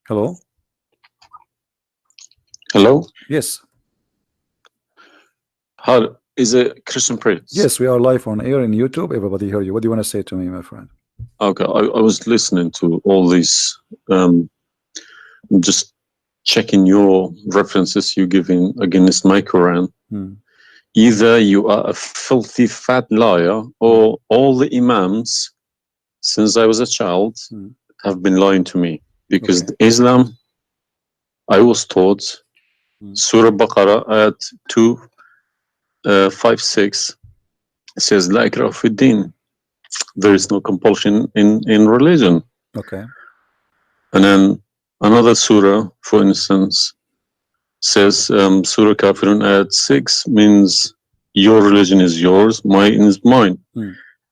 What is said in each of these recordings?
Hello? Hello? Yes. How is it Christian Prince? Yes, we are live on air in YouTube. Everybody hear you. What do you want to say to me, my friend? Okay, I was listening to all these, just checking your references you giving against my Quran. Either you are a filthy fat liar, or all the imams since I was a child have been lying to me, because Islam, I was taught Surah Baqarah at 256 says La ikraha fi din. There is no compulsion in religion. Okay. And then another surah, for instance, says Surah Kafirun at 6 means your religion is yours, mine is mine.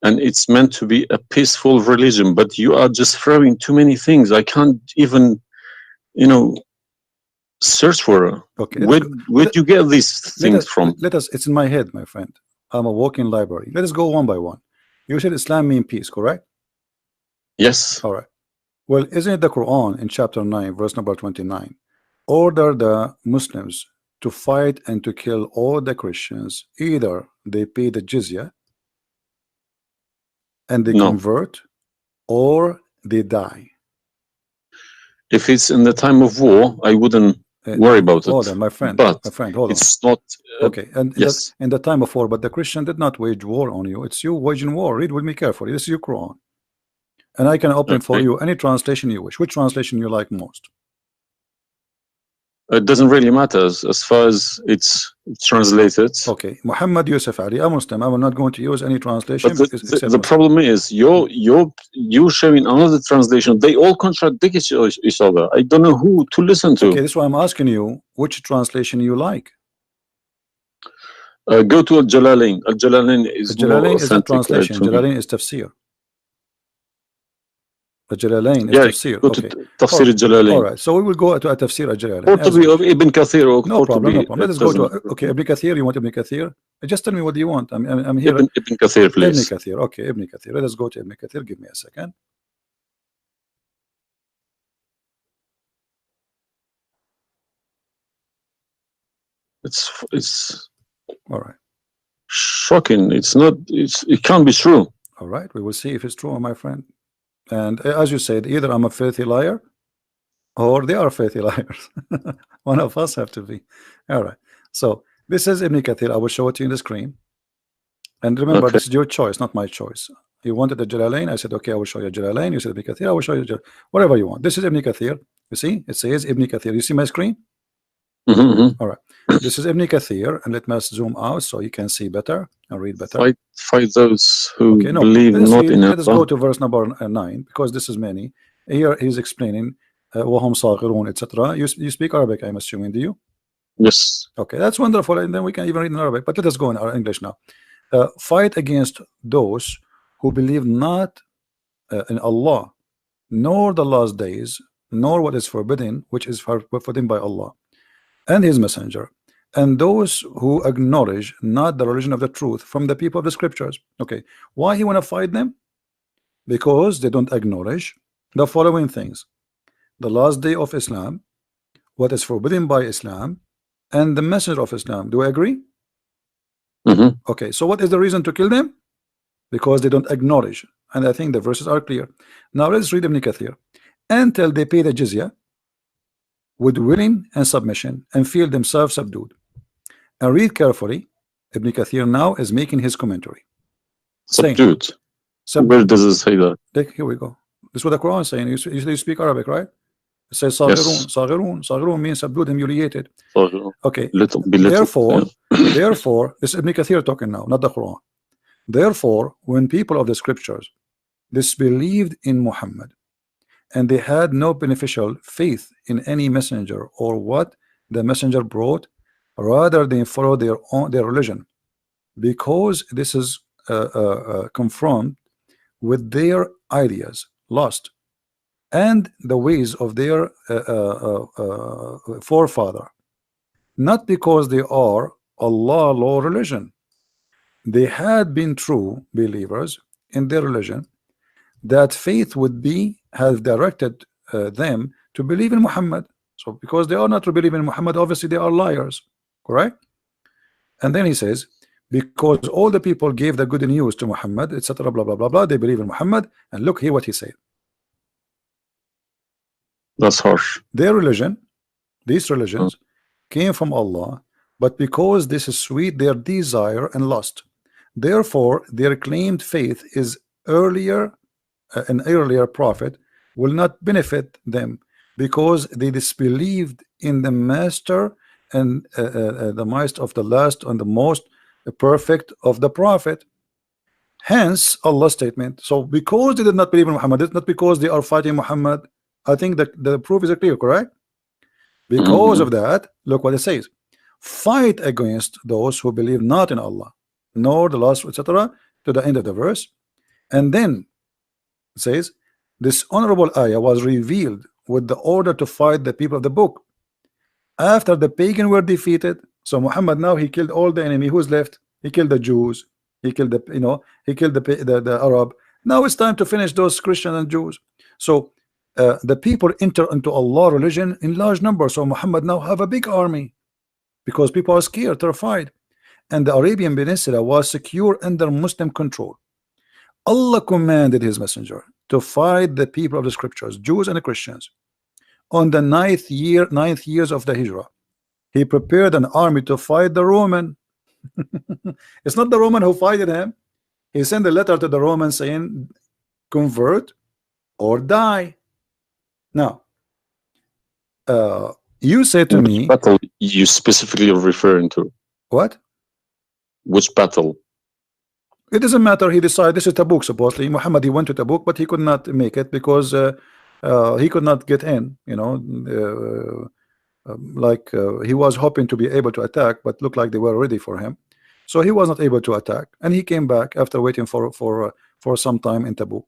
And it's meant to be a peaceful religion, but you are just throwing too many things. I can't even, search for it. Okay. Where'd you get these things from? It's in my head, my friend. I'm a walking library. Let us go one by one. You said Islam means peace, correct? Yes. All right. Well, isn't it the Quran in chapter 9, verse number 29, order the Muslims to fight and to kill all the Christians, either they pay the jizya and they convert, or they die? If it's in the time of war, I wouldn't worry about it. Hold on, my friend. But my friend, hold on. It's not. Okay, and yes, in the time of war, but the Christian did not wage war on you. It's you waging war. Read with me carefully. This is your Quran, and I can open for you any translation you wish. Which translation you like most? It doesn't really matter as far as it's translated. Okay, Muhammad Yusuf Ali, a Muslim. I will not going to use any translation. But the problem is you're showing another translation. They all contradict each other. I don't know who to listen to. Okay, this is why I'm asking you which translation you like. Go to Al-Jalalain. Al-Jalalain is Al-Jalalain is a translation. Jalalain is tafsir. Al-Jalalain is tafsir. Okay. Tafsir Al-Jalalain. All right, so we will go to a tafsir Al-Jalalain. Or to be Ibn Kathir. No problem, no problem. Let us go to okay, Ibn Kathir. You want Ibn Kathir? Just tell me what do you want. I'm here. Ibn Kathir, please. Ibn Kathir. Okay, Ibn Kathir. Let us go to Ibn Kathir. Give me a second. It's all right. Shocking. It can't be true. All right, we will see if it's true, my friend. And as you said, either I'm a filthy liar or they are filthy liars. One of us have to be. All right, so this is Ibn Kathir. I will show it to you in the screen, and remember, this is your choice, not my choice. You wanted the Jalalain, I said okay, I will show you Jalalain. You said Ibn Kathir, I will show you whatever you want. This is Ibn Kathir. You see, it says Ibn Kathir. You see my screen? All right, this is Ibn Kathir, and let me zoom out so you can see better and read better. Fight those who believe not in Allah. Let us go to verse number 9, because this is many. Here he's explaining وَهُمْ صَاغِرُونَ etc. You speak Arabic, I'm assuming, do you? Yes. Okay, that's wonderful, and then we can even read in Arabic, but let us go in our English now. Fight against those who believe not in Allah, nor the last days, nor what is forbidden, which is forbidden by Allah and his messenger, and those who acknowledge not the religion of the truth from the people of the scriptures. Okay, why he want to fight them? Because they don't acknowledge the following things: the last day of Islam, what is forbidden by Islam, and the messenger of Islam. Do I agree? Okay, so what is the reason to kill them? Because they don't acknowledge, and I think the verses are clear. Now let's read Ibn Kathir. Until they pay the jizya with willing and submission and feel themselves subdued. And read carefully. Ibn Kathir now is making his commentary. Subdued. Where does it say that? Here we go. This is what the Quran is saying. You speak Arabic, right? It says Saghirun. Saghirun. Saghirun means subdued, humiliated. Okay. Therefore, this is Ibn Kathir talking now, not the Quran. Therefore, when people of the scriptures disbelieved in Muhammad, and they had no beneficial faith in any messenger or what the messenger brought, rather they follow their religion, because this is confirmed with their ideas, lost, and the ways of their forefather, not because they are Allah law religion. They had been true believers in their religion, that faith would be have directed them to believe in Muhammad. So because they are not to believe in Muhammad, obviously they are liars, correct? And then he says, because all the people gave the good news to Muhammad, etc., blah blah blah blah, they believe in Muhammad. And look here what he said. That's harsh. Their religion, these religions, came from Allah, but because this is sweet, their desire and lust. Therefore, their claimed faith is earlier, an earlier prophet will not benefit them, because they disbelieved in the master and the might of the last and the most perfect of the prophet. Hence Allah's statement. So because they did not believe in Muhammad, it's not because they are fighting Muhammad. I think that the proof is clear, correct? Because of that, look what it says: fight against those who believe not in Allah nor the last, etc., to the end of the verse. And then it says this honorable ayah was revealed with the order to fight the people of the book after the pagan were defeated. So Muhammad now he killed all the enemy. Who's left? He killed the Jews, he killed the, you know, he killed the Arab. Now it's time to finish those Christians and Jews. So the people enter into Allah religion in large numbers. So Muhammad now have a big army because people are scared, terrified, and the Arabian Peninsula was secure under Muslim control. Allah commanded his messenger to fight the people of the scriptures, Jews and Christians. On the ninth years of the Hijrah, he prepared an army to fight the Roman. It's not the Roman who fighted him. He sent a letter to the Romans saying, convert or die. Now, you say to me, which battle you specifically referring to? What? Which battle? It doesn't matter. He decided this is Tabuk. Supposedly, Muhammad, he went to Tabuk, but he could not make it because he could not get in. You know, he was hoping to be able to attack, but looked like they were ready for him, so he was not able to attack, and he came back after waiting for some time in Tabuk.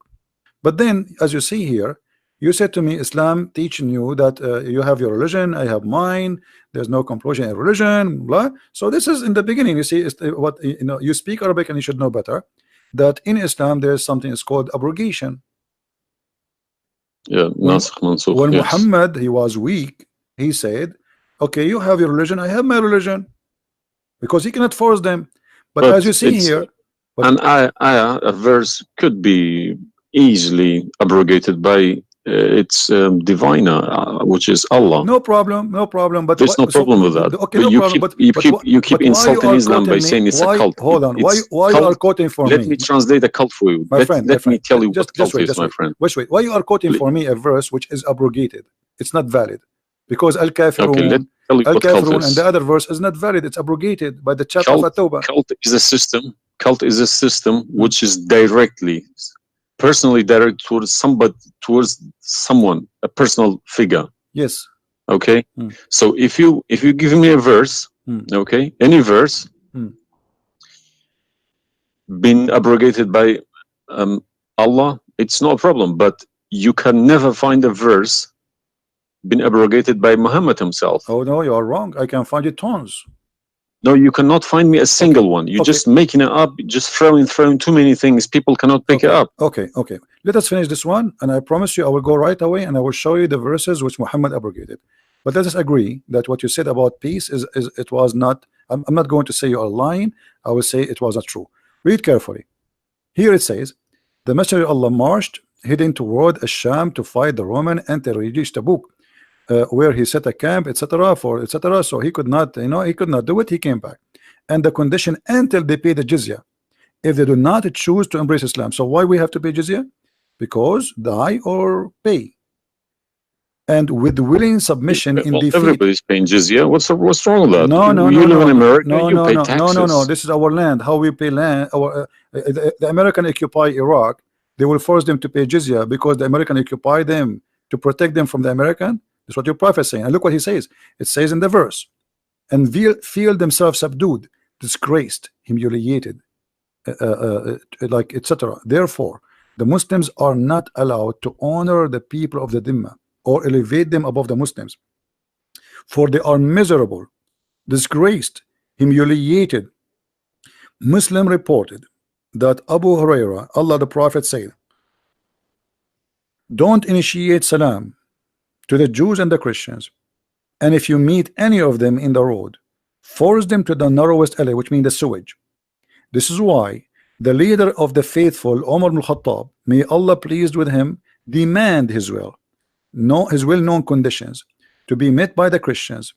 But then, as you see here, you said to me, Islam teaching you that you have your religion, I have mine. There's no compulsion in religion, blah. So this is in the beginning. You see, what you know. You speak Arabic, and you should know better that in Islam there is something is called abrogation. Yeah, nasikh mansukh. When Yes. Muhammad he was weak, he said, "Okay, you have your religion, I have my religion," because he cannot force them. But as you see here, a verse could be easily abrogated by its diviner, which is Allah. no problem, no problem. But There's no problem with that. Okay, But no you problem. you keep insulting Islam by saying it's a cult. Hold on. Why Cult. you are quoting for Let me? me translate a cult for you. My Let friend, me tell you what cult is, my friend. Wait. Why you are quoting for me a verse which is abrogated? It's not valid because Al-Kafirun, Okay, let's tell you what cult Al-Kafirun, is. and the other verse is not valid. It's abrogated by the chapter of At-Tawbah. Cult is a system. Cult is a system which is personally directed towards someone, a personal figure. Yes. Okay. So if you give me a verse, okay, any verse, been abrogated by Allah, it's no problem. But you can never find a verse been abrogated by Muhammad himself. Oh no, you are wrong. I can find it tons. No, you cannot find me a single one. You're just making it up, just throwing too many things. People cannot pick it up. Okay. Let us finish this one, and I promise you I will go right away and I will show you the verses which Muhammad abrogated. But let us agree that what you said about peace is it was not. I'm not going to say you are lying. I will say it was not true. Read carefully. Here it says, the Messenger of Allah marched heading toward Asham to fight the Roman until he reached Tabuk, where he set a camp, etc. So he could not, he could not do it. He came back, and the condition until they pay the jizya, if they do not choose to embrace Islam. So why we have to pay jizya? Because die or pay, and with willing submission in defeat. Everybody's paying jizya. What's wrong with that? No. You live in America. You pay taxes. No. This is our land. How we pay land? The American occupy Iraq. They will force them to pay jizya because the American occupy them to protect them from the American. That's what your prophet is saying. And look what he says. It says in the verse, and feel themselves subdued, disgraced, humiliated, like etc. Therefore, the Muslims are not allowed to honor the people of the Dhimma or elevate them above the Muslims, for they are miserable, disgraced, humiliated. Muslim reported that Abu Huraira, Allah the Prophet said, don't initiate salam to the Jews and the Christians, and if you meet any of them in the road, force them to the narrowest alley, which means the sewage. This is why the leader of the faithful, Umar ibn Khattab, may Allah pleased with him, demand his well-known conditions to be met by the Christians.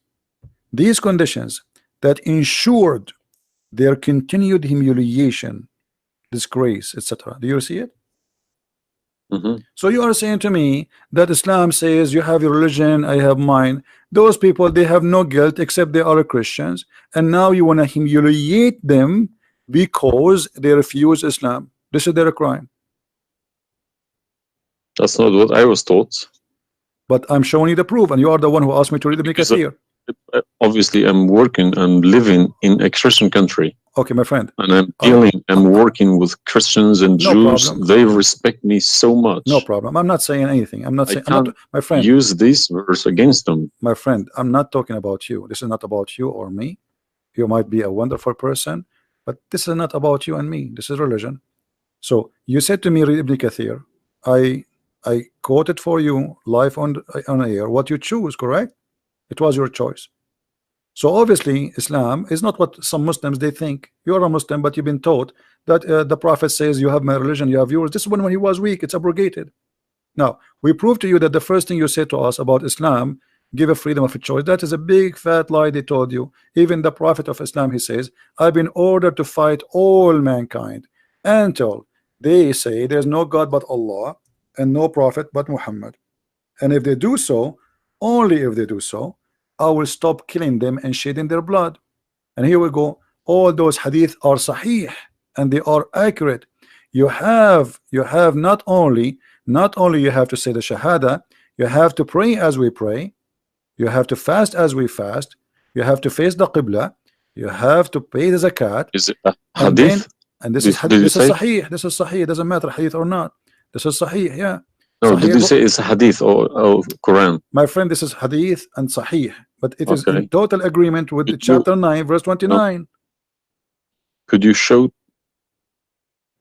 These conditions that ensured their continued humiliation, disgrace, etc. Do you see it? So you are saying to me that Islam says you have your religion, I have mine. Those people, they have no guilt except they are Christians, and now you want to humiliate them because they refuse Islam. This is their crime. That's not what I was taught. But I'm showing you the proof, and you are the one who asked me to read Ibn Kathir. Obviously, I'm working and living in a Christian country. Okay, my friend. And I'm working with Christians and Jews. Problem. They respect me so much. No problem. I'm not saying anything. I'm not saying. I can't my friend. Use this verse against them. My friend, I'm not talking about you. This is not about you or me. You might be a wonderful person, but this is not about you and me. This is religion. So you said to me, read Ibn Kathir. I quoted for you live on air what you choose, correct? It was your choice. So obviously Islam is not what some Muslims they think. You're a Muslim, but you've been taught that the Prophet says you have my religion, you have yours. This is when he was weak, it's abrogated. Now we prove to you that the first thing you said to us about Islam, give a freedom of a choice, that is a big fat lie they told you. Even the Prophet of Islam, he says, I've been ordered to fight all mankind until they say there's no God but Allah and no prophet but Muhammad, and if they do so, only if they do so, I will stop killing them and shedding their blood. And here we go. All those hadith are sahih and they are accurate. You have not only you have to say the shahada, you have to pray as we pray, you have to fast as we fast, you have to face the qibla, you have to pay the zakat. Is it a hadith? And this is sahih. This is sahih. It doesn't matter hadith or not. This is sahih. Yeah. No, did you say it's a hadith or Quran? My friend, this is hadith and sahih, but it is in total agreement with chapter 9 verse 29. No. Could you show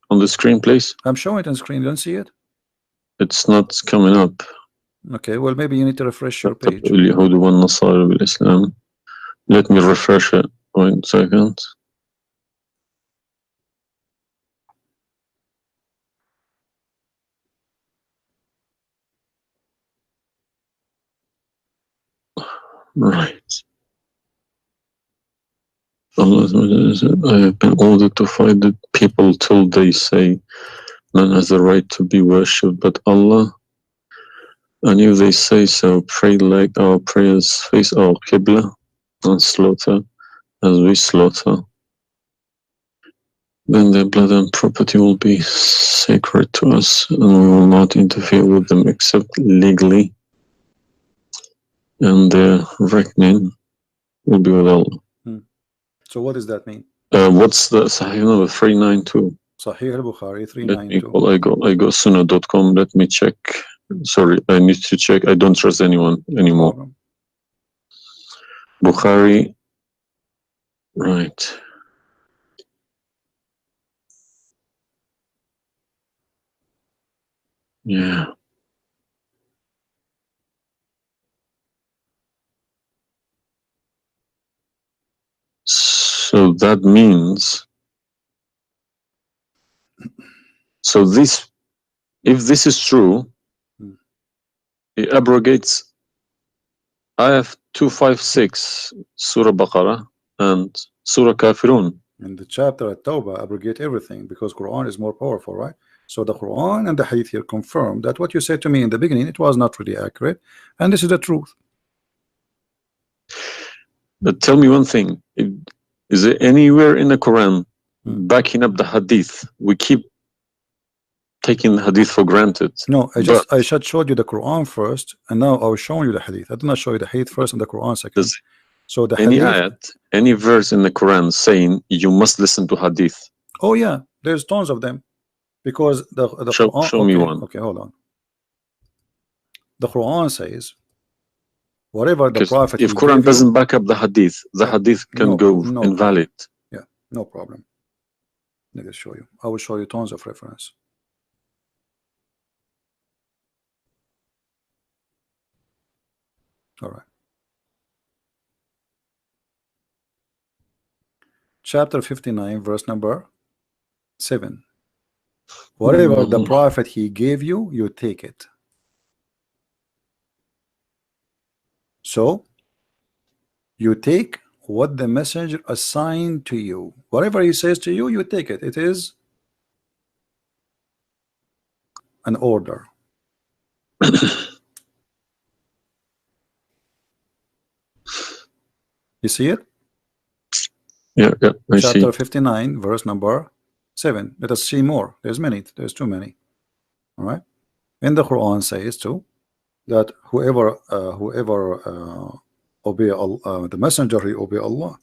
on the screen, please? I'm showing it on screen. You don't see it? It's not coming up. Okay, well maybe you need to refresh your page. Let me refresh it. 1 second. Right. I have been ordered to fight the people till they say none has the right to be worshipped but Allah. And if they say so, pray like our prayers, face our Qibla, and slaughter as we slaughter. Then their blood and property will be sacred to us, and we will not interfere with them except legally. And their reckoning will be with Allah. So what does that mean? What's the Sahih number? 392. Sahih al-Bukhari 392. I go sunnah.com. Let me check. Sorry, I need to check. I don't trust anyone anymore. No Bukhari. Right. Yeah. So that means, if this is true, it abrogates ayah 256, Surah Baqarah, and Surah Kafirun. And the chapter at Tawbah abrogate everything because Quran is more powerful, right? So the Quran and the Hadith here confirm that what you said to me in the beginning, it was not really accurate, and this is the truth. But tell me one thing: is there anywhere in the Quran backing up the Hadith? We keep taking the Hadith for granted. No, I just showed you the Quran first, and now I was showing you the Hadith. I did not show you the Hadith first and the Quran second. So the any Hadith, ayat, any verse in the Quran saying you must listen to Hadith? Oh yeah, there's tons of them, because the Quran. Show me one. Okay, hold on. The Quran says, whatever the Prophet. If Quran doesn't back up the Hadith, the Hadith can go invalid. Yeah, no problem. Let me show you. I will show you tons of reference. All right. Chapter 59, verse number 7. Whatever the prophet he gave you, you take it. So you take what the messenger assigned to you. Whatever he says to you, you take it. It is an order. You see it? Yeah, I see. Chapter 59, verse number 7. Let us see more. There's many. There's too many. All right. In the Quran says too that whoever obey the messenger, he obey Allah.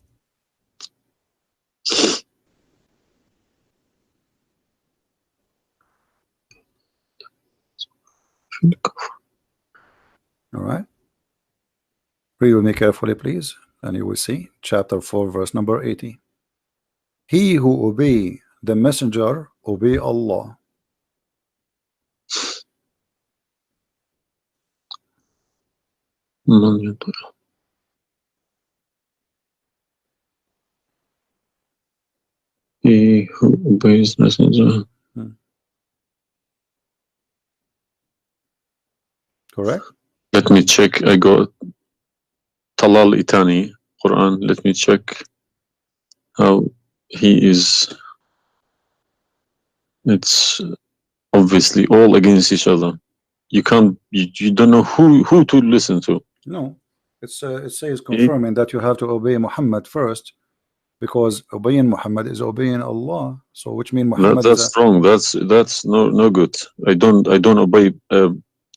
All right. Read with me carefully, please, and you will see chapter 4, verse number 80. He who obey the messenger obey Allah. He who obeys messenger. Correct. Let me check. I got Talal Itani Quran. Let me check how he is. It's obviously all against each other. You can't. You don't know who to listen to. No, it says confirming that you have to obey Muhammad first, because obeying Muhammad is obeying Allah. So which means Muhammad that's wrong. That's no good. I don't obey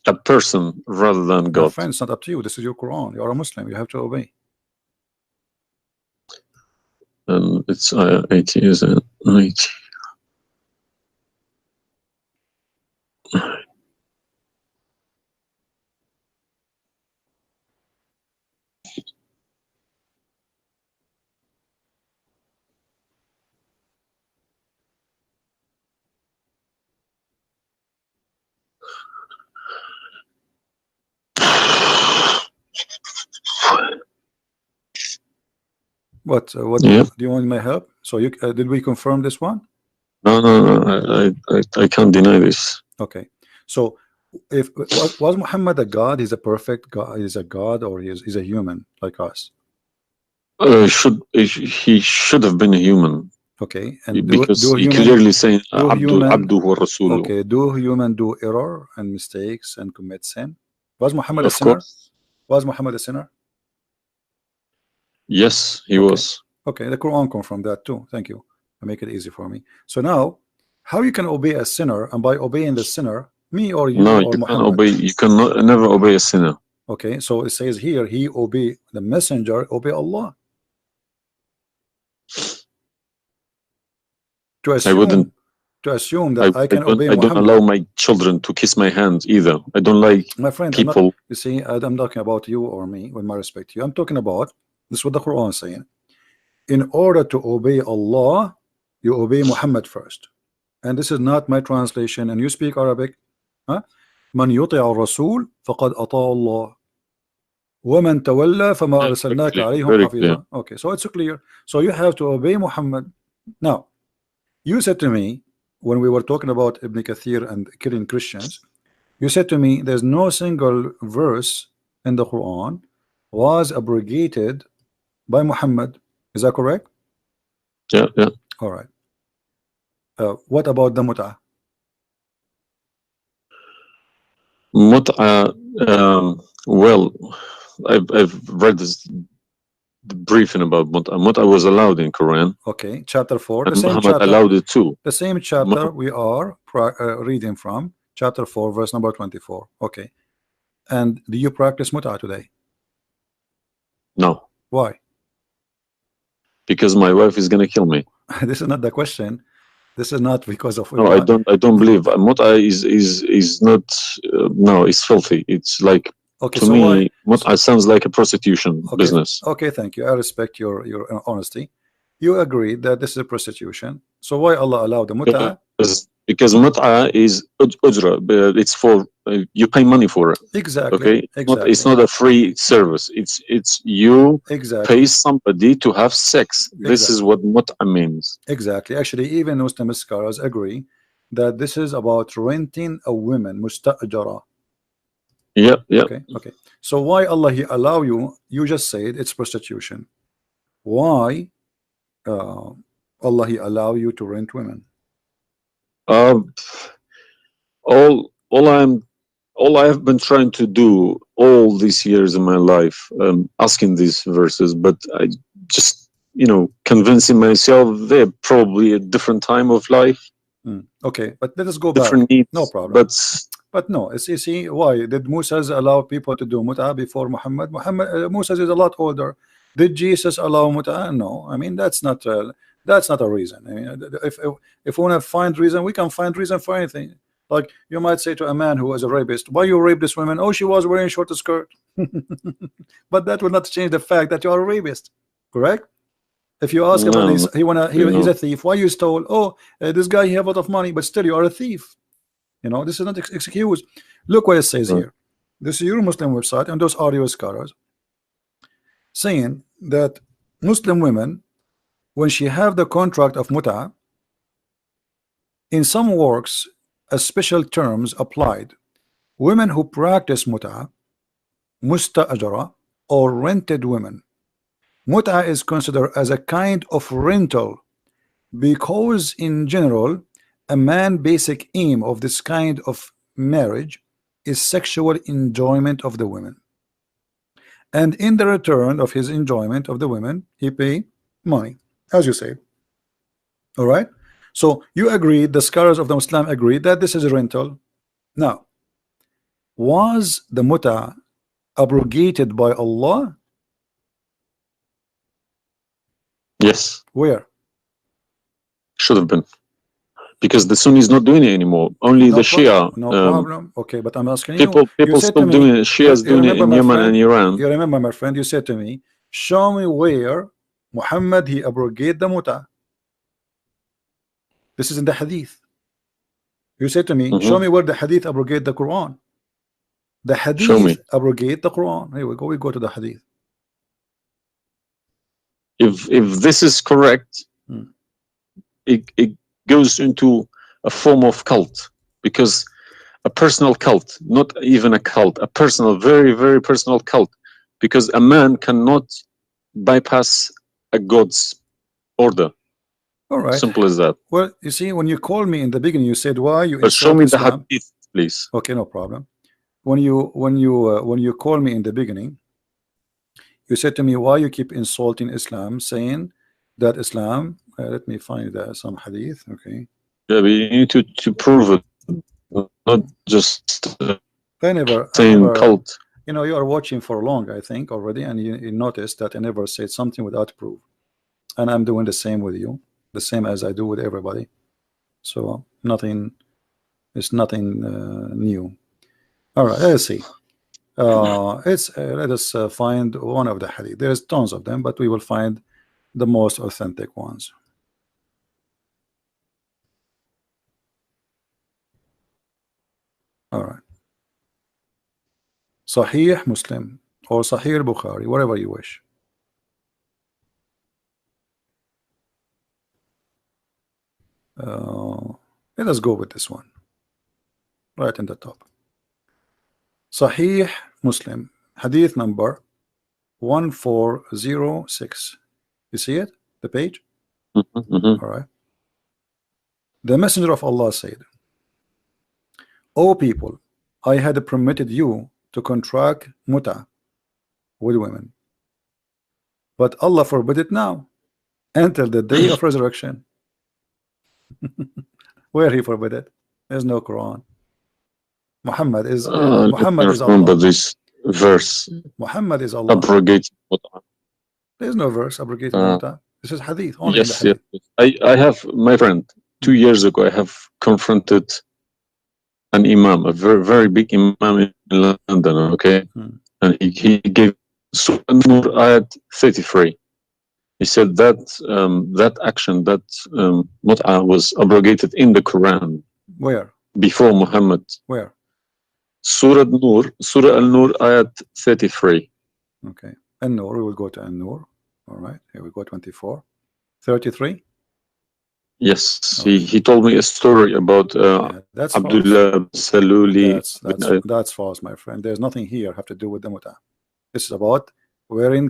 a person rather than God. My friend, it's not up to you. This is your Quran. You are a Muslim. You have to obey. And it's 80, isn't it? 80. What Yeah. do you want my help? So you did we confirm this one? No. I can't deny this. Okay. So if was Muhammad a god? He's a perfect god. He's a god, or he's a human like us? He should have been a human. Okay. And because do he human, clearly saying do human, Abdu wa Rasuluh. okay, do human do error and mistakes and commit sin? Was Muhammad a Of sinner? course. Was Muhammad a sinner? Yes, he Okay. was. Okay, the Quran confirmed that too. Thank you. I make it easy for me. So now, how you can obey a sinner, and by obeying the sinner, me or you No, or you Muhammad? can't obey. You cannot never obey a sinner. Okay, so it says here, he obey the messenger, obey Allah. To assume that I can obey Muhammad. I don't allow my children to kiss my hand either. I don't like my friend, people. you see, I'm talking about you or me, with my respect to you. I'm talking about this is what the Quran is saying. In order to obey Allah, you obey Muhammad first. And this is not my translation. And you speak Arabic. من يطع الرسول فقد أطاع الله ومن تولى فما أرسلناك عليهم حفيظا. Okay, so it's clear. So you have to obey Muhammad. Now, you said to me when we were talking about Ibn Kathir and killing Christians, you said to me there's no single verse in the Quran was abrogated by Muhammad. Is that correct? Yeah. All right. What about the mut'ah? Mut'ah, well, I've read this briefing about mut'ah. Mut'ah was allowed in Quran. Okay, chapter 4. And Muhammad allowed it too. The same chapter we are reading from, chapter 4, verse number 24. Okay. And do you practice mut'ah today? No. Why? Because my wife is gonna kill me. This is not the question. This is not because of. No, I don't believe mut'ah is not. No, it's filthy. It's like, okay, to so me, mut'ah sounds like a prostitution business. Okay, thank you. I respect your honesty. You agree that this is a prostitution. So why Allah allowed the mut'ah? Because mut'ah is ujra. It's for you pay money for it. Exactly. Okay, Exactly. it's not a free service. It's you Exactly. pay somebody to have sex. This is what mut'a means. Exactly. Actually, even Muslim scholars agree that this is about renting a woman, musta'jara. Yeah, yeah. Okay, okay. So why Allah He allow you? You just said it's prostitution. Why Allah He allow you to rent women? All I have been trying to do all these years in my life, asking these verses, but I just, convincing myself they're probably a different time of life, Okay, but let us go different back. needs. No problem. But no, you see, why did Moses allow people to do mut'a before Muhammad? Moses is a lot older. Did Jesus allow mut'a? No. I mean, that's not a reason. I mean, if we want to find reason, we can find reason for anything. Like you might say to a man who was a rapist, why you rape this woman? Oh, she was wearing a short skirt. But that will not change the fact that you are a rapist, correct? If you ask about this, he's a thief. Why you stole? Oh, this guy he have a lot of money, but still you are a thief. This is not excuse. Look what it says here. This is your Muslim website, and those are your scholars saying that Muslim women, when she have the contract of mut'a, in some works, a special terms applied. Women who practice mut'a, musta'ajara, or rented women. Mut'a is considered as a kind of rental because, in general, a man's basic aim of this kind of marriage is sexual enjoyment of the women, and in the return of his enjoyment of the women, he pay money, as you say. All right. So you agree, the scholars of the Muslim agree that this is a rental. Now, was the mut'a abrogated by Allah? yes, Where? should have been, because the Sunni is not doing it anymore. Only the Shia. No problem. Okay, but I'm asking people still doing it. Shia's doing it in Yemen and Iran. You remember, my friend, you said to me, show me where Muhammad he abrogated the mut'a. This is in the hadith. You said to me, show me where the hadith abrogate the Quran. The hadith abrogate the Quran. Here we go. We go to the hadith. If this is correct, it goes into a form of cult, because a personal cult, not even a cult, a personal, very, very personal cult, because a man cannot bypass a God's order. All right. Simple as that. Well, you see, when you called me in the beginning, you said, why you But show me Islam? the hadith, please. Okay, no problem. When you call me in the beginning, you said to me, why you keep insulting Islam, saying that Islam, let me find some hadith. Okay. Yeah, but you need to prove it, not just saying cult. You are watching for long, I think, already, and you noticed that I never said something without proof. And I'm doing the same with you, the same as I do with everybody. So it's nothing new. All right, let's see. Let us find one of the hadith. There's tons of them, but we will find the most authentic ones. All right. Sahih Muslim or Sahih Bukhari, whatever you wish. Let us go with this one right in the top. Sahih Muslim, hadith number 1406. You see it, the page? All right. The Messenger of Allah said, O people, I had permitted you to contract mut'a with women, but Allah forbid it now until the day of resurrection. Where he forbid it? There's no Quran. Muhammad is Allah. This verse. Muhammad is Allah. Abrogated mut'a. There's no verse abrogated mut'a. This is hadith. Only yes, hadith. yes. I have, my friend, 2 years ago, I have confronted an imam, a very, very big imam in London, okay? And he gave Surah Nur ayat 33. He said that that action, that mut'a was abrogated in the Quran. Where? Before Muhammad. Where? Surah Al-Nur, ayat 33. Okay. An-Nur, we will go to An-Nur. All right. Here we go, 24. 33? Yes, Okay. he told me a story about Yeah, that's false. Abdullah Saluli. That's false, my friend. There's nothing here have to do with the muta. This is about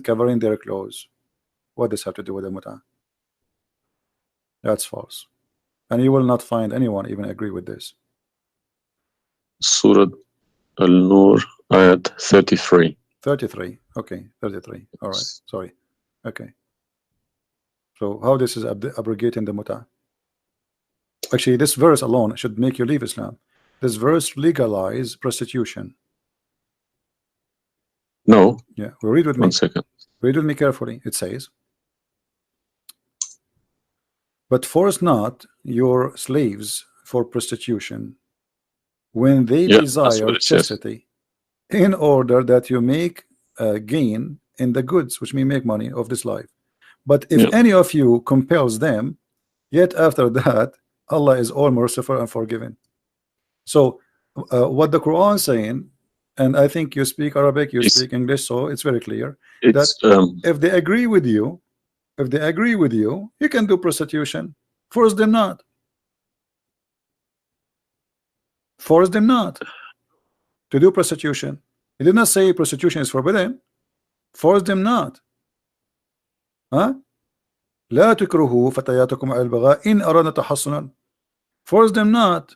covering their clothes. What does have to do with the muta? That's false. And you will not find anyone even agree with this. Surah Al-Nur, ayat 33. 33. Okay, 33. All right. Sorry. Okay. So how this is abrogating the muta? Actually, this verse alone should make you leave Islam. This verse legalize prostitution. No. Yeah. Well, read with me. 1 second. Read with me carefully. It says, but force not your slaves for prostitution when they desire chastity, in order that you make gain in the goods, which mean make money of this life. But if any of you compels them, yet after that Allah is all merciful and forgiving. So what the Quran is saying, and I think you speak Arabic, you speak English, so it's very clear that if they agree with you, you can do prostitution. Force them not. Force them not to do prostitution. He did not say prostitution is forbidden. Force them not. Huh? لا تكرهوا فتياتكم على البغاء إن أردنا تحصنا. Force them not.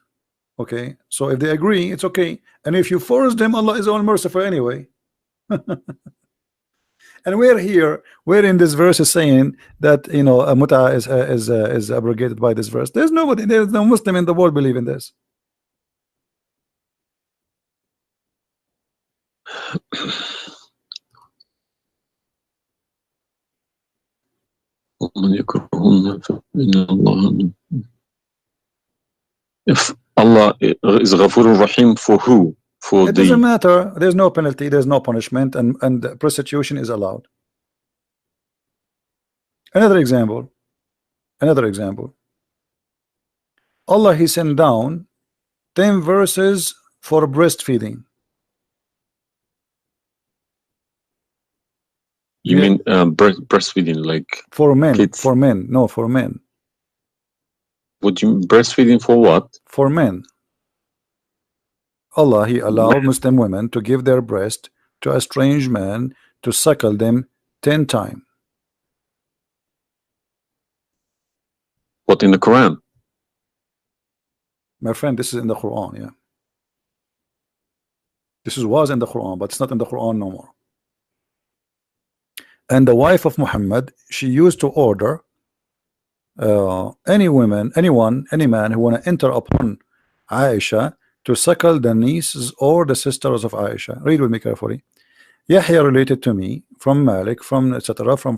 Okay, so if they agree, it's okay. And if you force them, Allah is all merciful anyway. And we're in this verse is saying that, you know, a muta is abrogated by this verse. There's no Muslim in the world believe in this. If Allah is Ghafurur Rahim for who? For it doesn't matter. There's no penalty, there's no punishment, and prostitution is allowed. Another example. Allah, he sent down 10 verses for breastfeeding. You mean breastfeeding, like for men? Kids. For men, no, for men. Would you breastfeeding for what? For men. Allah, he allowed Muslim women to give their breast to a strange man to suckle them 10 times. What, in the Quran? My friend, this is in the Quran, yeah. This was in the Quran, but it's not in the Quran no more. And the wife of Muhammad, she used to order any man who want to enter upon Aisha to suckle the nieces or the sisters of Aisha. Read with me carefully. Yahya related to me from Malik, from etc. from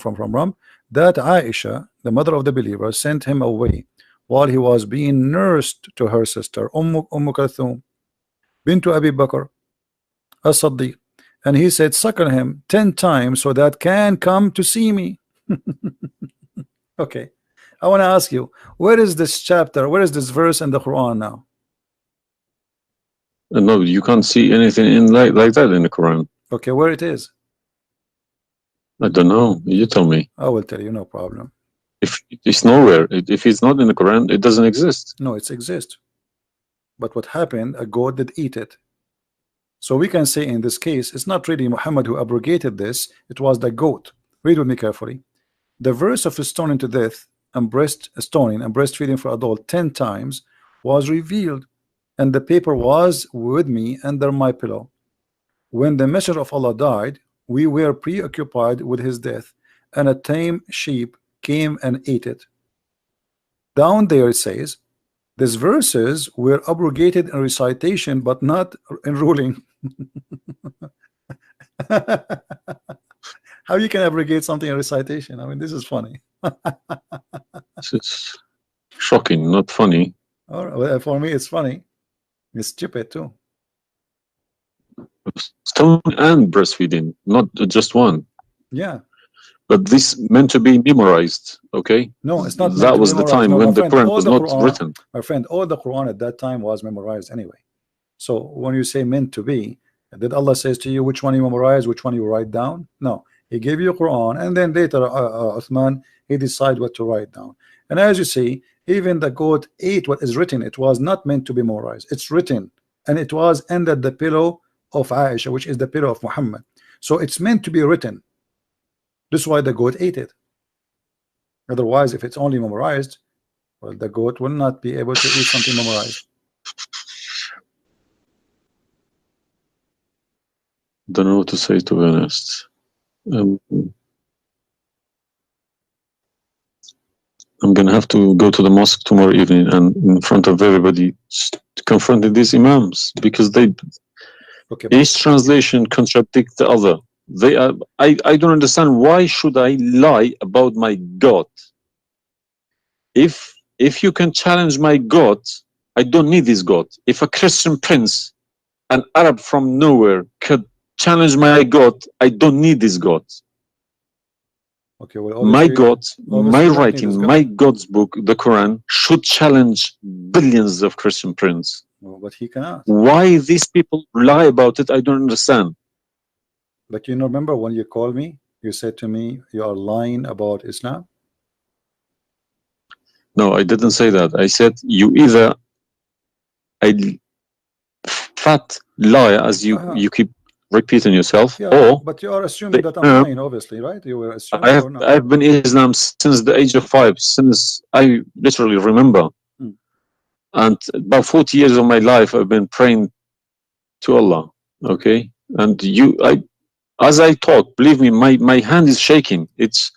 that Aisha, the mother of the believer, sent him away while he was being nursed to her sister Kulthum bintu Abi Bakr as-Siddiq, and he said, suckle him 10 times so that can come to see me. Okay, I want to ask you, where is this chapter, where is this verse in the Quran now? No, you can't see anything in like that in the Quran. Okay, where it is? I don't know. You tell me. I will tell you, no problem. If it's nowhere, if it's not in the Quran, it doesn't exist. No, it exists. But what happened? A goat did eat it. So we can say in this case, it's not really Muhammad who abrogated this. It was the goat. Read with me carefully. The verse of stoning to death and stoning and breastfeeding for adult 10 times was revealed, and the paper was with me under my pillow. When the messenger of Allah died, we were preoccupied with his death, and a tame sheep came and ate it. Down there it says, these verses were abrogated in recitation but not in ruling. How you can abrogate something in recitation? I mean, this is funny. It's shocking, not funny. All right, well, for me it's funny. It's stupid too. Stoning and breastfeeding, not just one. Yeah. But this meant to be memorized, okay? No, it's not. That was the time when the Quran was not written. My friend, all the Quran at that time was memorized anyway. So when you say meant to be, did Allah says to you which one you memorize, which one you write down? No, He gave you Quran, and then later Uthman, he decide what to write down. And as you see, even the goat ate what is written. It was not meant to be memorized. It's written, and it was under the pillow of Aisha, which is the pillow of Muhammad. So it's meant to be written. This is why the goat ate it. Otherwise, if it's only memorized, well, the goat will not be able to eat something memorized. Don't know what to say, to be honest. I'm gonna have to go to the mosque tomorrow evening and in front of everybody confront these imams, because they each translation contradicts the other. They are. I don't understand, why should I lie about my God? If you can challenge my God, I don't need this God. If a Christian prince, an Arab from nowhere, could challenge my God, I don't need this God. Okay, well, my God, my writing, my God's book, the Quran, should challenge billions of Christian princes. Well, but he cannot. Why these people lie about it, I don't understand. But you know, remember when you called me, you said to me, you are lying about Islam? No, I didn't say that. I said you either a fat liar, as you keep repeating yourself, or but you are assuming that I'm lying, obviously, right? You were assuming. I've been Islam since the age of 5, since I literally remember. And about 40 years of my life, I've been praying to Allah. Okay, and as I talk, believe me, my hand is shaking. It's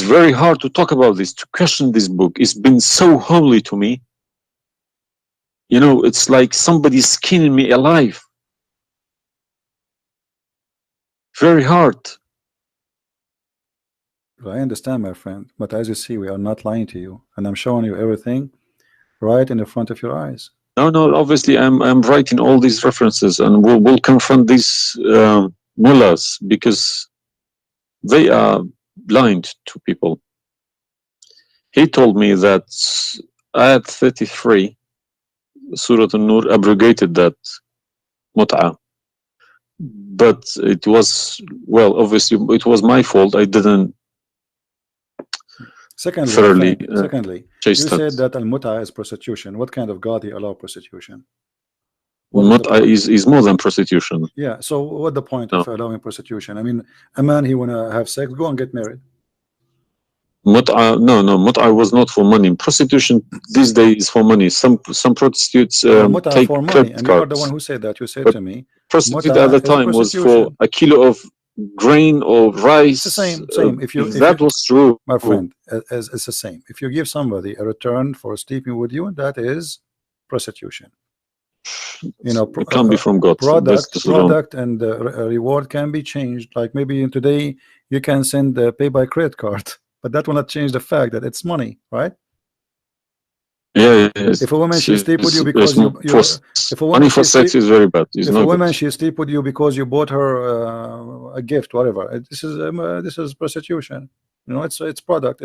very hard to talk about this, to question this book. It's been so holy to me. You know, it's like somebody's skinning me alive. Very hard. I understand, my friend, but as you see, we are not lying to you, and I'm showing you everything right in the front of your eyes. No, obviously I'm writing all these references, and we'll confront these mullahs, because they are blind to people. He told me that Ayat 33, Surah An-Nur, abrogated that mut'ah. But it was, well, obviously it was my fault. I didn't thoroughly Secondly, you said that al-mut'ah is prostitution. What kind of God he allow prostitution? Mut'ah is more than prostitution. Yeah, so what the point of allowing prostitution? I mean, a man, he wanna have sex, go and get married. Mut'ah, no, mut'ah was not for money. Prostitution these days is for money. Some prostitutes take for money, and you are the one who said that. You said to me, prostitute at the time was for a kilo of grain or rice. It's the same. If that was true, my friend, it's the same. If you give somebody a return for sleeping with you, that is prostitution. You know, it can't be from God. Product and reward can be changed. Like maybe today you can send pay by credit card, but that will not change the fact that it's money, right? Yeah. If a woman she sleep with you because if a woman money for sex is very bad. If a woman she sleep with you because you bought her a gift, whatever, this is prostitution. You know, it's product.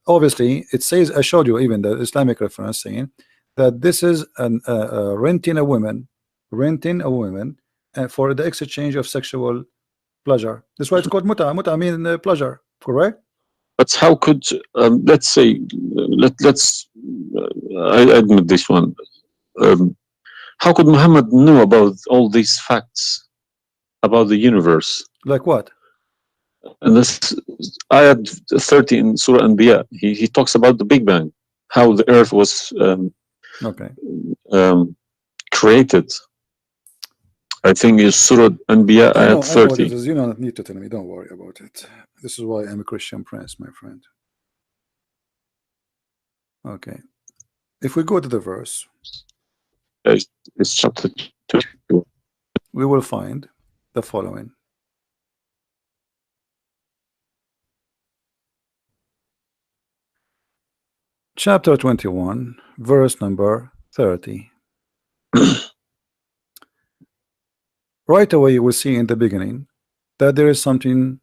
Obviously it says, I showed you even the Islamic reference saying that this is renting a woman for the exchange of sexual pleasure. That's why it's called muta mean pleasure, correct? But how could let's say let's I admit this one. How could Muhammad know about all these facts about the universe? Like what? And this ayat 30 in Surah Anbiya, he talks about the Big Bang, how the earth was created. I think it's Surah Anbiya ayat 30. You don't need to tell me, don't worry about it. This is why I'm a Christian prince, my friend. Okay, if we go to the verse, it's chapter 2, we will find the following. Chapter 21, verse number 30. Right away you will see in the beginning that there is something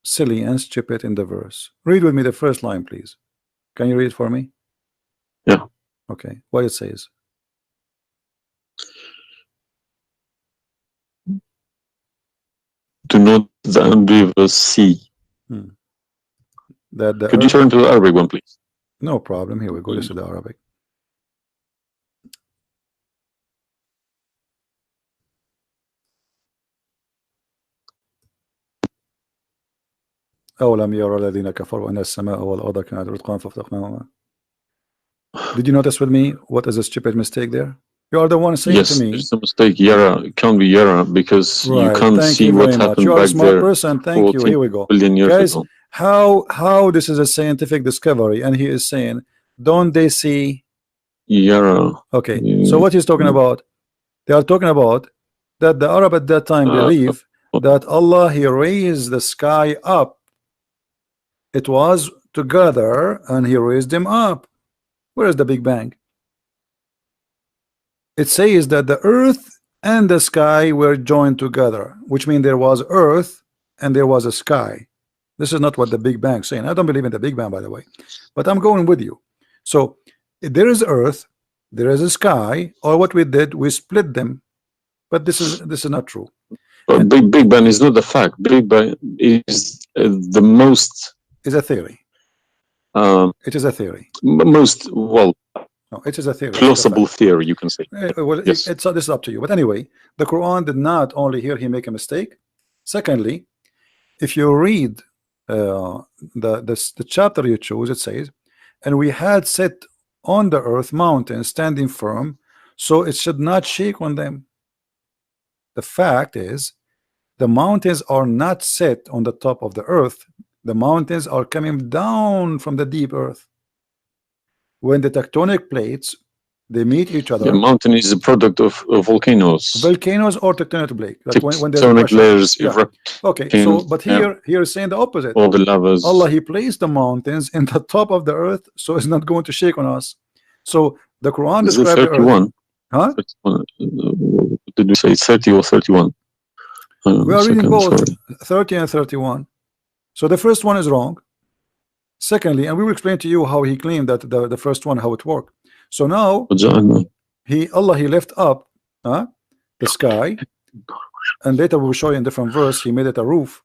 silly and stupid in the verse. Read with me the first line, please. Can you read it for me? Yeah. Okay, what it says. do not the unbelievers see. That the Could you turn to the Arabic one, please? No problem. Here we go. This is the Arabic. أولم يرى الذين كفروا أن السماء والأرض كانت رتقا ففتقناهما. Did you notice with me what is a stupid mistake there? You are the one saying Yes, to me. there's a mistake. Yara, it can't be Yara because you Right. can't Thank see you what very much. happened You are a back smart there person. Thank you. 14 Here we go. billion years Guys, ago. how this is a scientific discovery, and he is saying, don't they see? Yara. Okay. So what he's talking about? They are talking about that the Arab at that time believe that Allah, he raised the sky up. It was together and he raised them up. Where is the Big Bang? It says that the earth and the sky were joined together, which means there was earth and there was a sky. This is not what the Big Bang is saying. I don't believe in the Big Bang, by the way, but I'm going with you. So there is earth, there is a sky, or what we did, we split them. But this is not true. But Big Bang is not the fact. Big Bang is the most. Is a theory. It is a theory. Most well. No, it is a theory. Plausible theory, you can say. Well, yes. This is up to you. But anyway, the Quran did not only here he make a mistake. Secondly, if you read the chapter you choose, it says, and we had set on the earth mountains standing firm, so it should not shake on them. The fact is, the mountains are not set on the top of the earth. The mountains are coming down from the deep earth. When the tectonic plates they meet each other. The mountain is a product of volcanoes. Volcanoes or tectonic plate. Like when there's tectonic layers erupt. Okay, so but here is saying the opposite. All the lavas. Allah, he placed the mountains in the top of the earth, so it's not going to shake on us. So the Quran describes the earth. Huh? 31. Did we say 30 or 31? We are reading both 30 and 31. So the first one is wrong. Secondly, and we will explain to you how he claimed that the first one, how it worked. So now Allah he left up the sky, and later we will show you in different verse he made it a roof.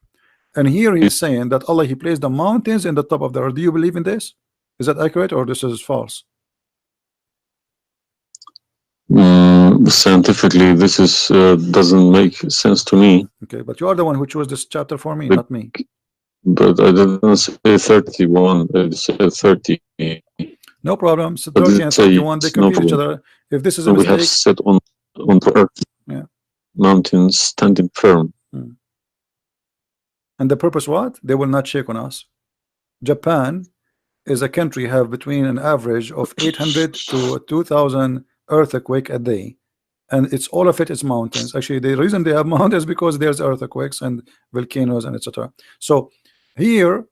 And here he is saying that Allah he placed the mountains in the top of the earth. Do you believe in this? Is that accurate or this is false? Scientifically, this is doesn't make sense to me. Okay, but you are the one who chose this chapter for me, not me. But I didn't say 31. I said 30. No problem. So 30 and 31 they complete each other. If this is a mistake, we have set on the earth, mountains standing firm. And the purpose what? They will not shake on us. Japan is a country have between an average of 800 to 2,000 earthquake a day, and it's all of it is mountains. Actually, the reason they have mountains because there's earthquakes and volcanoes and etc. So here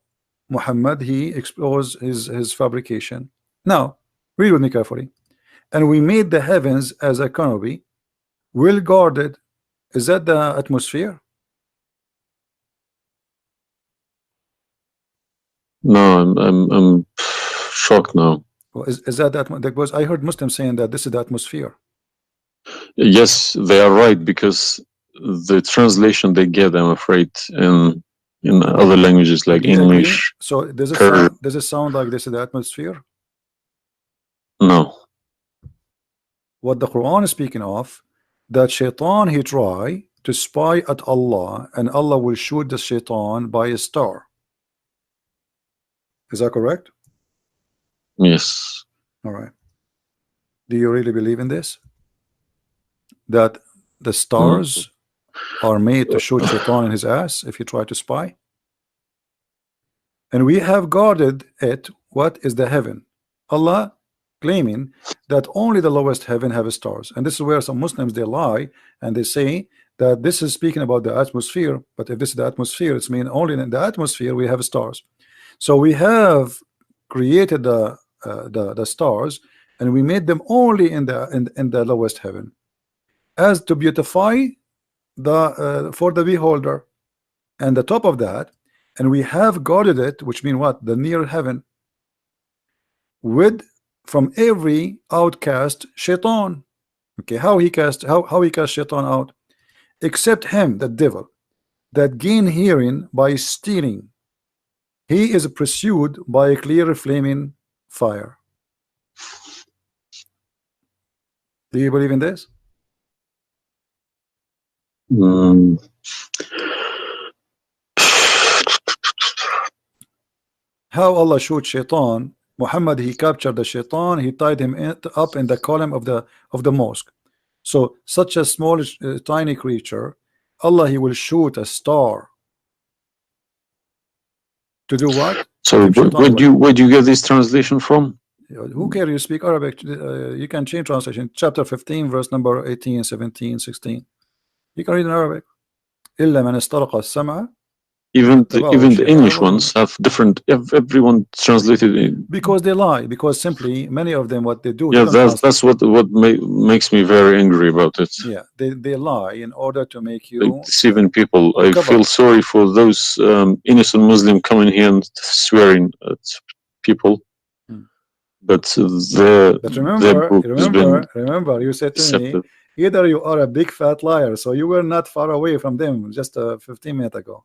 Muhammad he exposed his fabrication. Now read with me carefully. And we made the heavens as a canopy, well guarded. Is that the atmosphere? No, I'm shocked now. Well, is that because I heard Muslims saying that this is the atmosphere? Yes, they are right, because the translation they get, I'm afraid, in other languages like English. So does it sound like this is the atmosphere? No. What the Quran is speaking of, that shaitan he try to spy at Allah, and Allah will shoot the shaitan by a star. Is that correct? Yes. All right. Do you really believe in this? That the stars are made to shoot shaitan in his ass if you try to spy? And we have guarded it. What is the heaven? Allah claiming that only the lowest heaven have stars, and this is where some Muslims they lie and they say that this is speaking about the atmosphere. But if this is the atmosphere, it's mean only in the atmosphere we have stars. So we have created the stars, and we made them only in the lowest heaven, as to beautify the for the beholder, and the top of that, and we have guarded it, which mean what? The near heaven, with from every outcast shaitan. Okay, how he cast shaitan out? Except him, the devil. that gain hearing by stealing. He is pursued by a clear flaming fire. Do you believe in this? Mm. How Allah shoot shaitan? Muhammad, he captured the shaitan, he tied him up in the column of the mosque. So such a small tiny creature, Allah, he will shoot a star to do what? So where do you get this translation from? Who cares? You speak Arabic, you can change translation. Chapter 15 verse number 18, 17, 16. You can read in Arabic. إلا من استرق السمع. Even the English ones have different. Everyone translated in, because they lie. Because simply many of them, what they do. Yeah, that's what makes me very angry about it. Yeah, they lie in order to make you like deceiving people. I feel sorry for those innocent Muslim coming here and swearing at people. But remember, you said to me, either you are a big fat liar, so you were not far away from them just 15 minutes ago.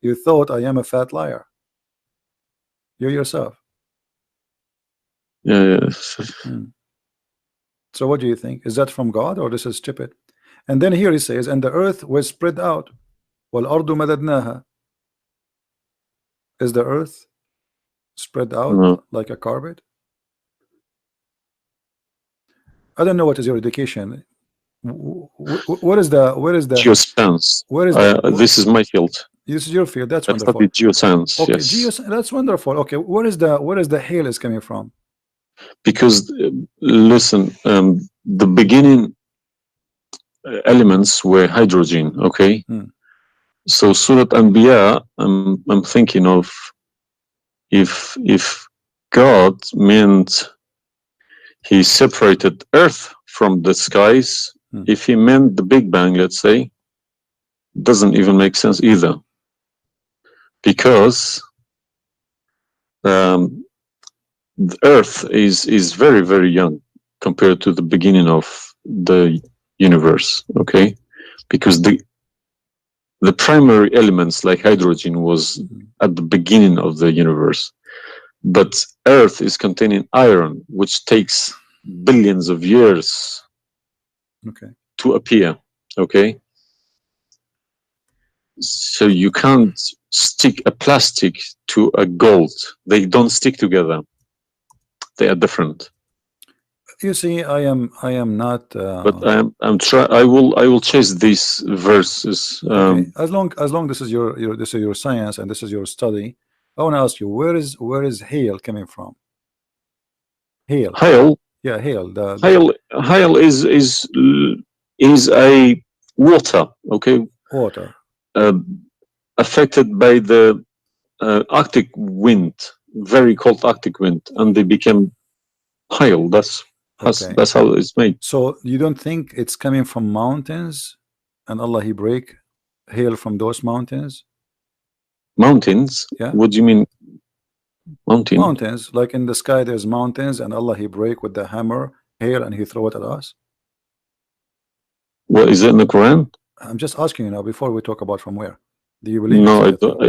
You thought I am a fat liar. You yourself. Yeah. So what do you think? Is that from God or this is stupid? And then here he says, and the earth was spread out. وَالْأَرْضُ مَدَدْنَاهَا. Is the earth spread out like a carpet? I don't know what is your education. What is the geoscience? This is my field. This is your field. That's wonderful. Geoscience. Okay, yes. That's wonderful. Okay, where is the hail is coming from? Because listen, the beginning elements were hydrogen. Okay. So Surat Anbiya, I'm thinking of if God meant he separated earth from the skies, if he meant the Big Bang, let's say, doesn't even make sense either, because the earth is very, very young compared to the beginning of the universe. Okay, because the primary elements like hydrogen was at the beginning of the universe, but earth is containing iron, which takes billions of years to appear. Okay, so you can't stick a plastic to a gold. They don't stick together. They are different. You see, I am not. But I will chase these verses. Okay. As long this is your science and this is your study, I want to ask you, where is hail coming from? Hail. Hail. Yeah, hail. Hail is a water. Okay. Water. Affected by the Arctic wind, very cold Arctic wind, and they became hail. That's how it's made. So you don't think it's coming from mountains, and Allah he break hail from those mountains? Mountains? Yeah. What do you mean? Mountains, like in the sky, there's mountains, and Allah he break with the hammer hail, and he throw it at us. What is it in the Quran? I'm just asking you now before we talk about from where. Do you believe? No, I don't.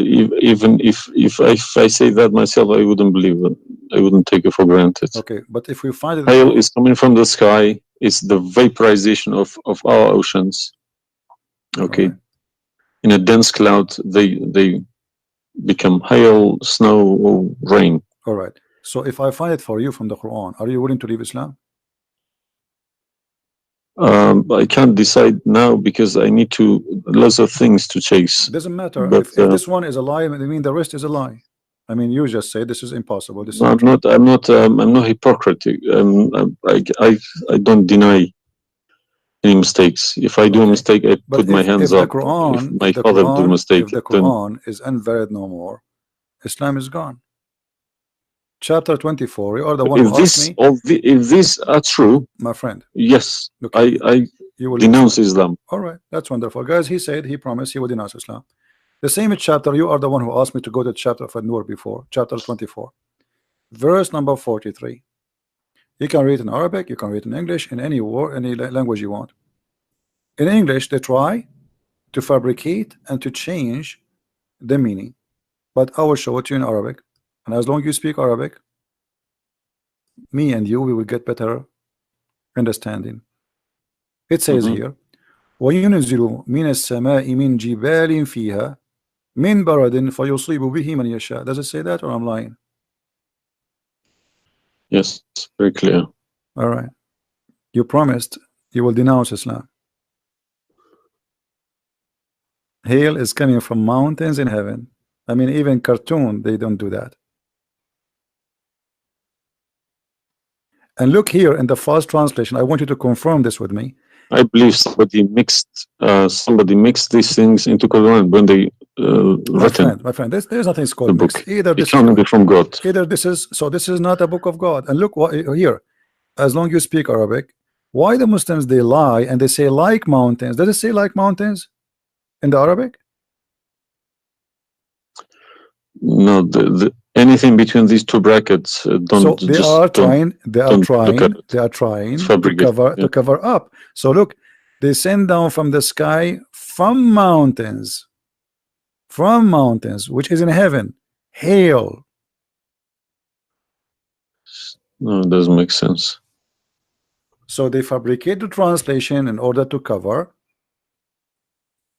Even if I say that myself, I wouldn't believe it. I wouldn't take it for granted. Okay, but if we find it, hail is coming from the sky. It's the vaporization of our oceans. Okay, in a dense cloud, they become hail, snow, or rain. All right. So if I find it for you from the Quran, are you willing to leave Islam? I can't decide now because I need lots of things to chase. Doesn't matter. But, if this one is a lie, I mean the rest is a lie. I mean, you just say this is impossible. This is I'm not hypocritic. I don't deny any mistakes. If I do a mistake, I put my hands up. If my father do a mistake, if the Quran is invalid no more, Islam is gone. Chapter 24. You are the one who asked me. If these are true, my friend. Yes, okay. I denounce Islam. All right, that's wonderful, guys. He said he promised he would denounce Islam. The same chapter. You are the one who asked me to go to the chapter of An-Nur before. Chapter 24, verse number 43. You can read in Arabic. You can read in English. In any word, any language you want. In English, they try to fabricate and to change the meaning. But I will show it to you in Arabic, and as long as you speak Arabic, me and you, we will get better understanding. It says here, وَيُنْزِلُ مِنَ السَّمَاءِ مِنْ جِبَالٍ فِيهَا مِنْ بَرَدٍ فَيُصِيبُ بِهِ مَنْ يَشَاءُ. Does it say that, or I'm lying? Yes, very clear. All right. You promised you will denounce Islam. Hail is coming from mountains in heaven. I mean, even cartoon, they don't do that. And look here in the first translation. I want you to confirm this with me. I believe somebody mixed these things into Quran when they written. My friend, there's nothing called book. mix. Either this it can't be from God. Either this is this is not a book of God. And look what here. As long as you speak Arabic, why the Muslims they lie and they say like mountains? Does it say like mountains in the Arabic? No, anything between these two brackets don't. So they are trying to cover up. So look, they send down from the sky from mountains, which is in heaven, hail. No, it doesn't make sense. So they fabricate the translation in order to cover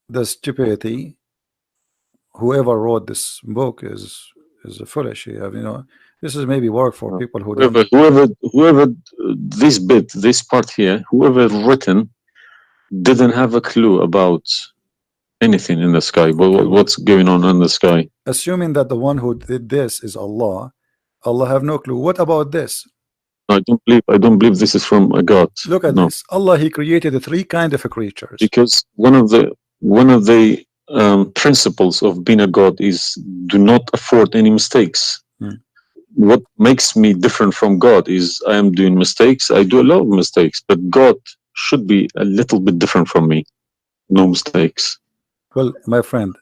the stupidity. Whoever wrote this book is foolish. You know, this is maybe work for people who whoever this part here, whoever written didn't have a clue about anything in the sky. What's going on in the sky? Assuming that the one who did this is Allah, Allah have no clue. What about this? I don't believe this is from a God. Look at this. Allah, He created the three kind of creatures. Because one of the principles of being a God is do not afford any mistakes. What makes me different from God is I am doing mistakes. I do a lot of mistakes, but God should be a little bit different from me. No mistakes. Well, my friend,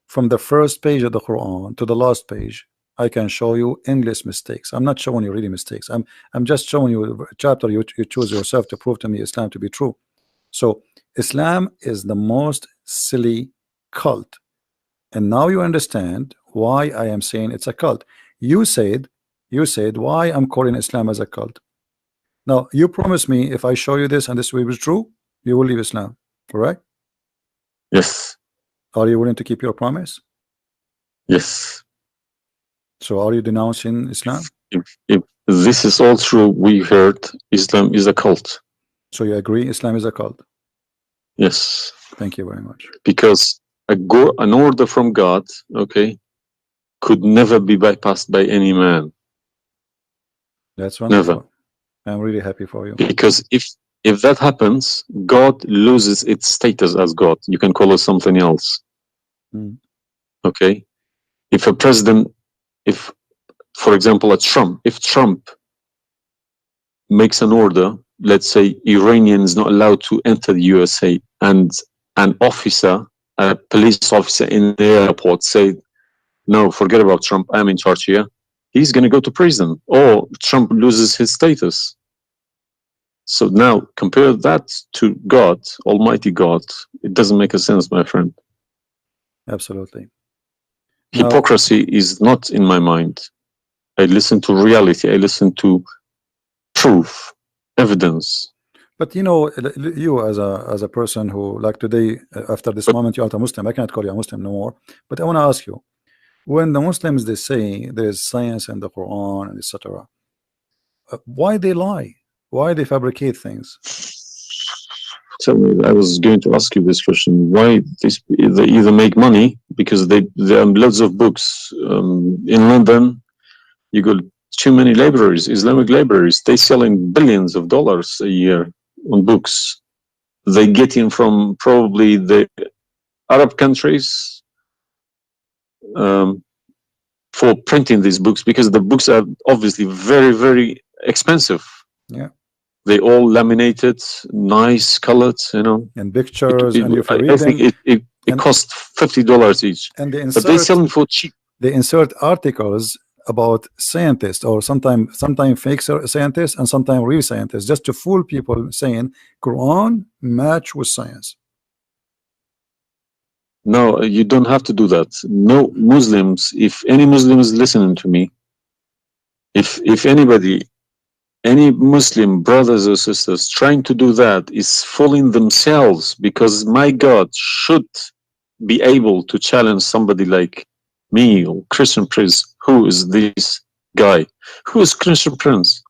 from the first page of the Quran to the last page, I can show you endless mistakes. I'm not showing you really mistakes. I'm just showing you a chapter you choose yourself to prove to me Islam to be true. So Islam is the most silly cult, and now you understand why I am saying it's a cult. You said why I'm calling Islam as a cult. Now you promise me if I show you this and this will be true, you will leave Islam, correct? Yes. Are you willing to keep your promise? Yes. So are you denouncing Islam? If this is all true, we heard Islam is a cult. So you agree Islam is a cult? Yes. Thank you very much. Because an order from God, okay, could never be bypassed by any man. That's wonderful. Never. I'm really happy for you. Because if that happens, God loses its status as God. You can call it something else. Okay? If a president, for example, if Trump makes an order, let's say Iranian is not allowed to enter the USA, and an officer, a police officer in the airport say, no, forget about Trump, I'm in charge here, he's going to go to prison, or Trump loses his status. So now compare that to God, Almighty God. It doesn't make a sense, my friend. Absolutely. Hypocrisy is not in my mind. I listen to reality. I listen to proof, evidence. But you know, you as a person who, like today, after this moment, you are a Muslim. I cannot call you a Muslim no more. But I want to ask you, when the Muslims they say there is science in the Quran and etc., why they lie? Why they fabricate things? Tell me, I was going to ask you this question. Why they either make money because there are loads of books in London. You got too many libraries, Islamic libraries. They selling billions of dollars a year on books. They get in from probably the Arab countries for printing these books, because the books are obviously very, very expensive. Yeah. They all laminated, nice, colored, you know. And pictures, and if you read I think it costs $50 each. And but they sell them for cheap. They insert articles about scientists, or sometimes fake scientists and sometimes real scientists, just to fool people, saying Quran match with science. No, you don't have to do that. No Muslims, if any Muslim is listening to me, if anybody, any Muslim brothers or sisters trying to do that is fooling themselves, because my God should be able to challenge somebody like me or Christian Prince. Who is this guy? Who is Christian Prince?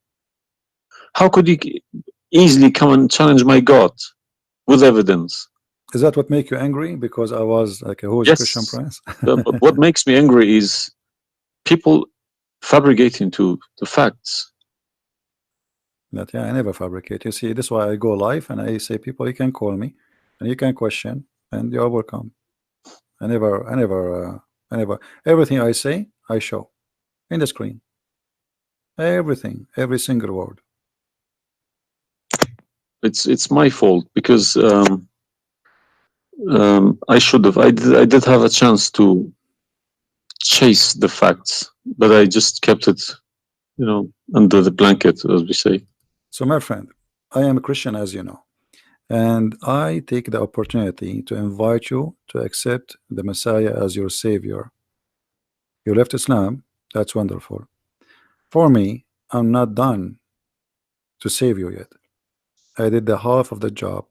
How could he easily come and challenge my God with evidence? Is that what make you angry? Because I was like, who is Christian Yes. Prince? But what makes me angry is people fabricating to the facts. But yeah, I never fabricate. You see, this is why I go live and I say, people, you can call me and you can question, and you are welcome. I never, everything I say, I show in the screen. Everything, every single word. It's my fault, because I should have. I did have a chance to chase the facts, but I just kept it, under the blanket, as we say. So, my friend, I am a Christian, as you know, and I take the opportunity to invite you to accept the Messiah as your Savior. You left Islam, that's wonderful. For me, I'm not done to save you yet. I did the half of the job,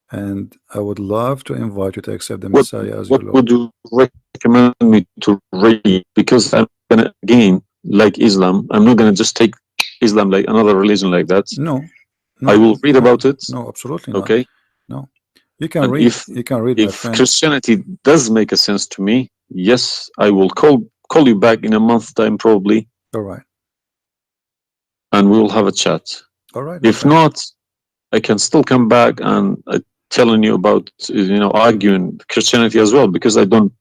and I would love to invite you to accept the Messiah as your What would Lord. you recommend me to read? Because I'm gonna, again, like Islam, I'm not gonna just take Islam like another religion like that. No, I no, will read no, about it. no, absolutely not. Okay. No, you can And read. You can read, my if friend. Christianity does make a sense to me, yes, I will call you back in a month's time probably, All right, and we will have a chat. all right, my If friend. not, I can still come back and telling you about, arguing Christianity as well, because I'm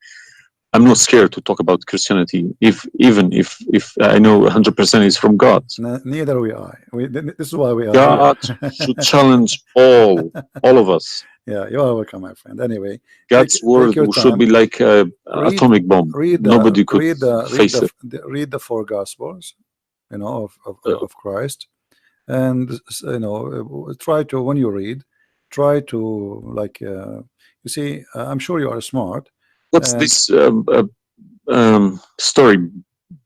not scared to talk about Christianity, even if I know 100% is from God. Neither we are. This is why we are God here. should challenge all of us. Yeah, you are welcome, my friend. Anyway, God's take word your should time. be like a Read, atomic bomb. read Nobody could face it. read the four Gospels, Uh, of Christ, and try to, when you read, try to, like, you see, I'm sure you are smart, What's and this story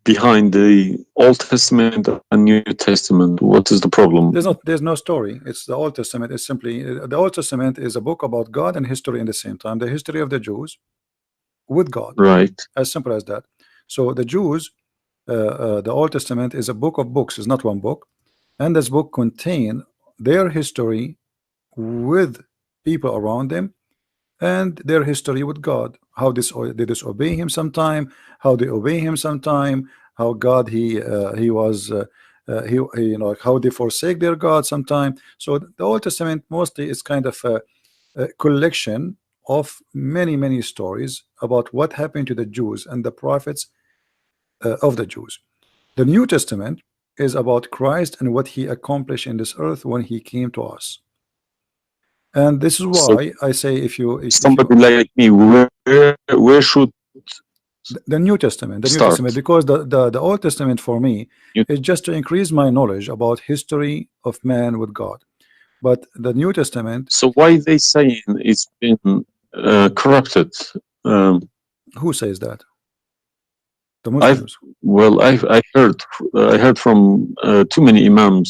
behind the Old Testament and New Testament? What is the problem? there's no story. It's the Old Testament is simply, the Old Testament is a book about God and history in the same time. The history of the Jews with God, Right. as simple as that. So the Jews, the Old Testament is a book of books. It's not one book, and this book contain their history with people around them, and their history with God. How they disobey Him sometime, how they obey Him sometime, how God he was how they forsake their God sometime. So the Old Testament mostly is kind of a collection of many stories about what happened to the Jews and the prophets of the Jews. The New Testament is about Christ and what He accomplished in this earth when He came to us. And this is So why I say, if you somebody like me, where should the New Testament, start? because the Old Testament for me You, is just to increase my knowledge about history of man with God. But the New Testament, so why they saying it's been corrupted? Um, who says that? The I've Muslims. well, I heard from too many imams.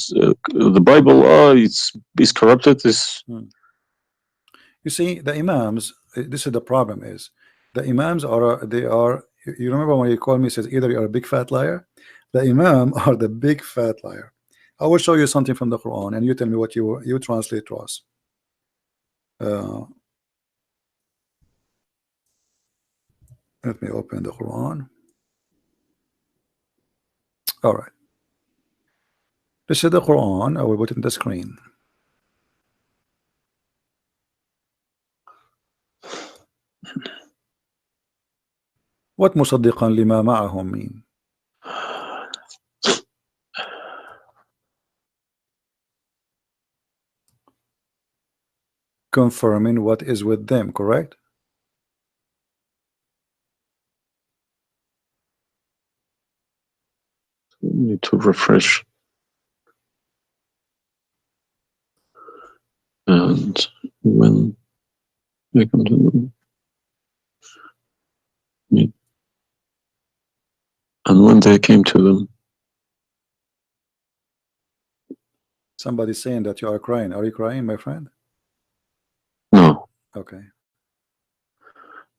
The Bible, it's corrupted. Is You see, the imams, this is the problem is, the imams are, you remember when you call me, says either you're a big fat liar, the imam are the big fat liar. I will show you something from the Quran and you tell me what you translate to us. Let me open the Quran. All right, this is the Quran. I will put it in the screen. What مصدقا لما معهم mean? Confirming what is with them, correct? need to refresh. And when I come to And when they came to them, Somebody's saying that you are crying. Are you crying, my friend? no. Okay.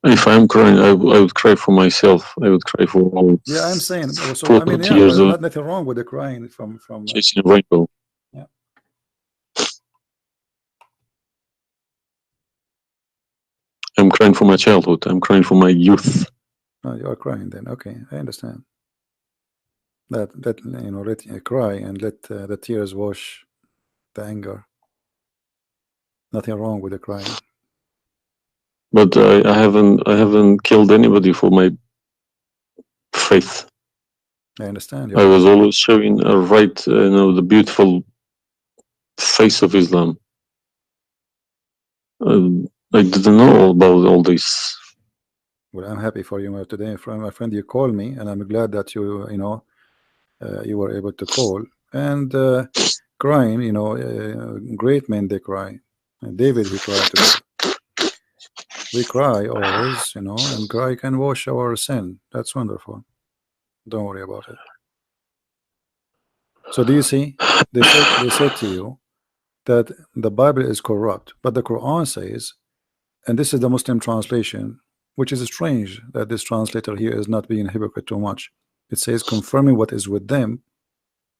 If I'm crying, I would cry for myself. I would cry for all. Yeah, I'm saying. So 40 I mean, yeah, years of nothing wrong with the crying from. chasing a rainbow. Yeah. I'm crying for my childhood. I'm crying for my youth. Oh, you are crying then. Okay, I understand. Let you know, let cry and let the tears wash the anger. Nothing wrong with the crying. But I haven't killed anybody for my faith. I understand. I was always showing the beautiful face of Islam. I didn't know about all this. Well, I'm happy for you today, my friend. You called me, and I'm glad that you were able to call. And crying, great men they cry. David, he cried today. We cry always, and cry can wash our sin. That's wonderful. Don't worry about it. So do you see? They said to you that the Bible is corrupt, but the Quran says, and this is the Muslim translation, which is strange that this translator here is not being hypocrite too much. It says confirming what is with them,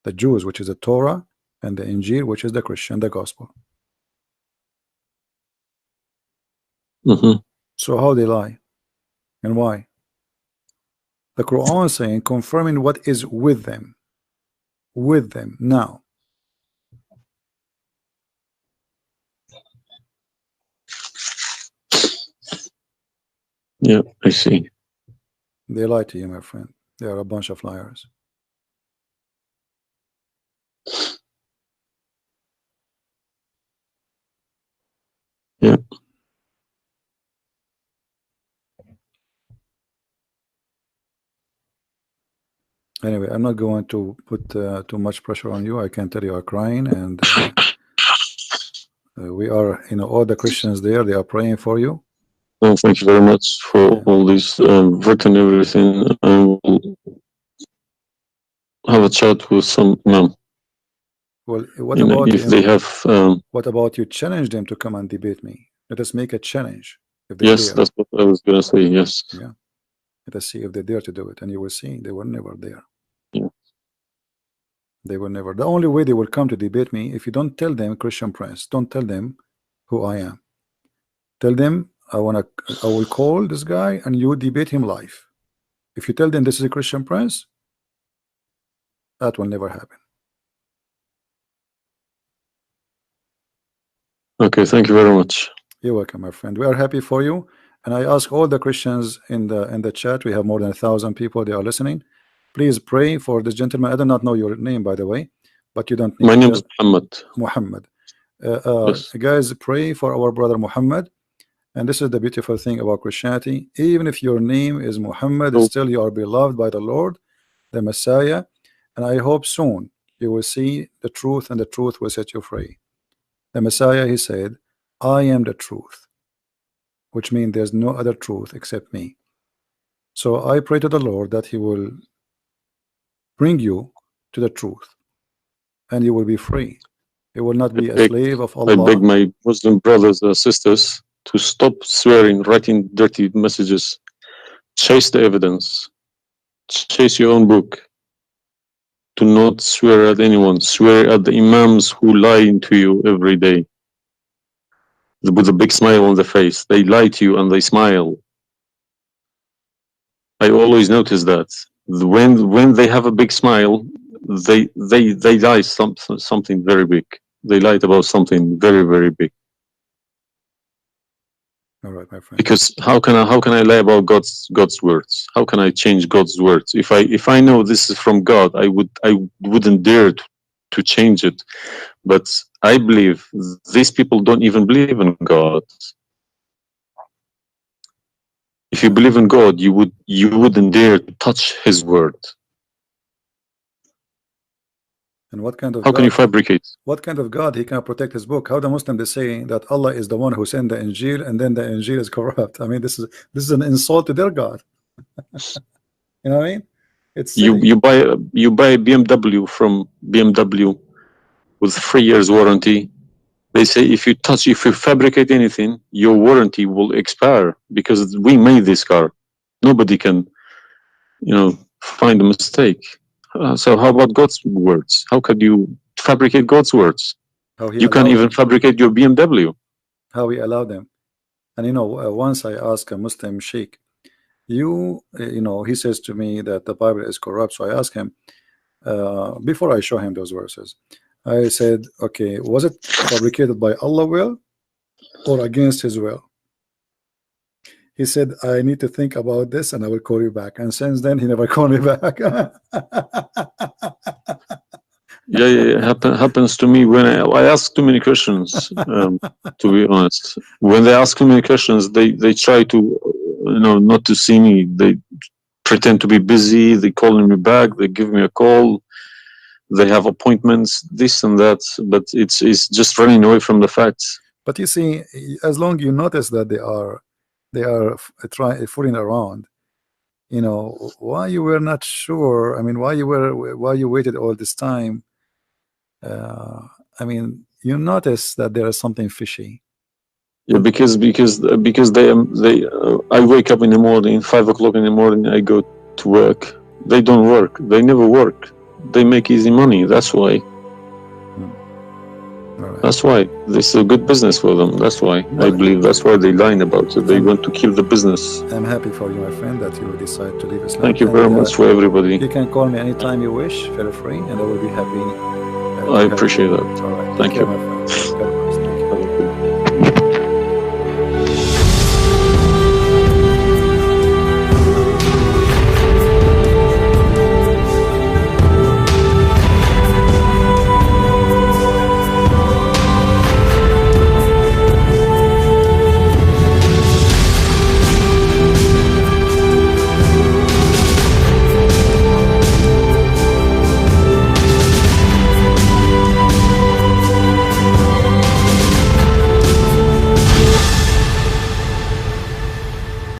the Jews, which is the Torah, and the Injil, which is the Christian, the gospel. So how they lie and why? The Quran is saying confirming what is with them now. Yeah, I see. They lie to you, my friend. They are a bunch of liars. Yeah. Anyway, I'm not going to put too much pressure on you. I can tell you are crying, and we are, all the Christians there, they are praying for you. Well, thank you very much for all this written everything. I will have a chat with some imam. Well, what about if they have? What about you challenge them to come and debate me? Let us make a challenge if they Yes, dare. that's what I was gonna say. Yes. Yeah. Let us see if they dare to do it, and you will see they were never there. Yeah. They will never. The only way they will come to debate me, if you don't tell them, Christian Prince, don't tell them who I am. Tell them I will call this guy and you debate him live. If you tell them this is a Christian Prince, that will never happen. Okay, thank you very much. You're welcome, my friend. We are happy for you, and I ask all the Christians in the chat. We have more than 1,000 people. They are listening. Please pray for this gentleman. I do not know your name, by the way, but you don't need. My name is Muhammad. Muhammad. Yes. Guys, pray for our brother Muhammad. And this is the beautiful thing about Christianity. Even if your name is Muhammad, still you are beloved by the Lord, the Messiah. And I hope soon you will see the truth, and the truth will set you free. The Messiah, he said, I am the truth, which means there's no other truth except me. So I pray to the Lord that he will bring you to the truth, and you will be free. You will not be a slave of Allah. I beg my Muslim brothers and sisters to stop swearing, writing dirty messages. Chase the evidence. Chase your own book. Do not swear at anyone. Swear at the imams who lie to you every day with a big smile on their face. They lie to you and they smile. I always notice that when they have a big smile, they lie something very big. They lied about something very, very big. All right, my friend. Because how can I lie about God's words? How can I change God's words? If I know this is from God, I wouldn't dare to change it. But I believe these people don't even believe in God. If you believe in God, you wouldn't dare to touch His word. And what kind of how God? Can you fabricate? What kind of God he can protect his book? How the Muslim they say that Allah is the one who sent the Injil, and then the Injil is corrupt? I mean, this is an insult to their God. You know what I mean? It's You silly. you buy a BMW from BMW with 3 years warranty. They say if you fabricate anything, your warranty will expire because we made this car. Nobody can, find a mistake. So how about God's words? How could you fabricate God's words? How he You can't allowed even them. fabricate your BMW. How he allowed them. And once I asked a Muslim sheikh, he says to me that the Bible is corrupt. So I asked him, before I show him those verses, I said, okay, was it fabricated by Allah will or against his will? He said, I need to think about this and I will call you back. And since then, he never called me back. Yeah. Happens to me when I ask too many questions. To be honest, when they ask too many questions, they try to, not to see me. They pretend to be busy. They calling me back. They give me a call. They have appointments, this and that. But it's just running away from the facts. But you see, as long you notice that they are fooling around, why you were not sure. I mean, why you waited all this time. I mean, you notice that there is something fishy. Yeah, because I wake up in the morning, 5 o'clock in the morning. I go to work. They don't work. They never work. They make easy money. That's why. Right. That's why this is a good business for them. That's why I believe that's why they lying about it. They want to kill the business. I'm happy for you, my friend, that you decide to leave Islam. Thank you very much for everybody. You can call me anytime you wish. Feel free, and I will be happy. I appreciate that. All right. Thank you. My friend.